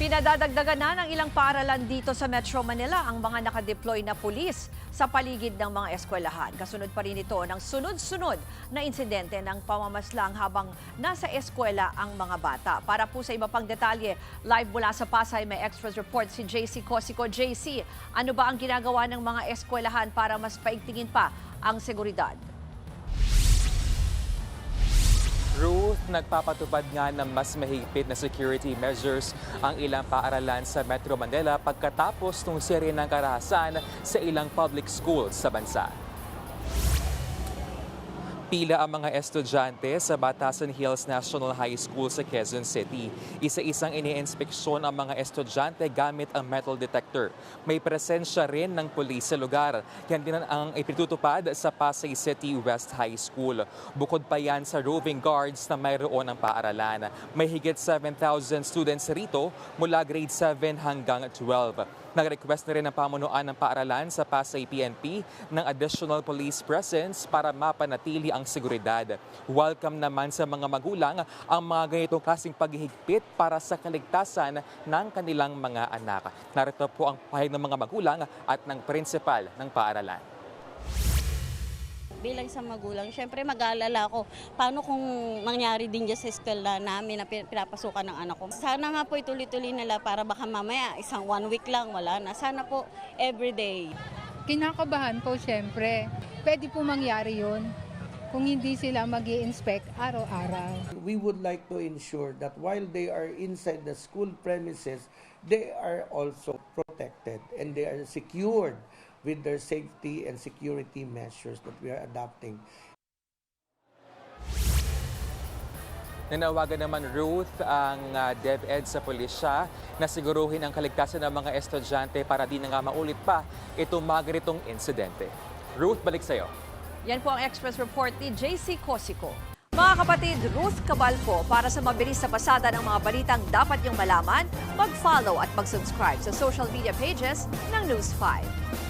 Pinadadagdagan na ng ilang paaralan dito sa Metro Manila ang mga nakadeploy na pulis sa paligid ng mga eskwelahan. Kasunod pa rin ito ng sunod-sunod na insidente ng pamamaslang habang nasa eskwela ang mga bata. Para po sa iba pang detalye, live mula sa Pasay may express report si JC Cosico. JC, ano ba ang ginagawa ng mga eskwelahan para mas paigtingin pa ang seguridad? Ruth, nagpapatupad nga ng mas mahigpit na security measures ang ilang paaralan sa Metro Manila pagkatapos ng serye ng karahasan sa ilang public schools sa bansa. Pila ang mga estudyante sa Batasan Hills National High School sa Quezon City. Isa-isang iniinspeksyon ang mga estudyante gamit ang metal detector. May presensya rin ng pulis sa lugar. Yan din ang ipinutupad sa Pasay City West High School. Bukod pa yan sa roving guards na mayroon ng paaralan. May higit 7,000 students rito mula grade 7 hanggang 12. Nag-request na rin ang pamunuan ng paaralan sa Pasay PNP ng additional police presence para mapanatili ang seguridad. Welcome naman sa mga magulang ang mga ganitong klaseng paghihigpit para sa kaligtasan ng kanilang mga anak. Narito po ang pahayag ng mga magulang at ng prinsipal ng paaralan. Bilang isang magulang, syempre mag-aalala ako, paano kung mangyari din dyan sa eskwela namin na pinapasukan ng anak ko. Sana nga po ituloy-tuloy nila para baka mamaya isang 1 week lang wala na. Sana po everyday. Kinakabahan po syempre. Pwede po mangyari yun kung hindi sila mag-i-inspect araw-araw. We would like to ensure that while they are inside the school premises, they are also protected and they are secured with their safety and security measures that we are adopting. Nanawagan naman Ruth ang DepEd sa pulisya na siguruhin ang kaligtasan ng mga estudyante para di na nga maulit pa itong mga ganitong insidente. Ruth, balik sa'yo. Yan po ang express report ni JC Cosico. Mga kapatid, Ruth Cabalco, para sa mabilis na pasada ng mga balitang dapat niyong malaman, mag-follow at mag-subscribe sa social media pages ng News 5.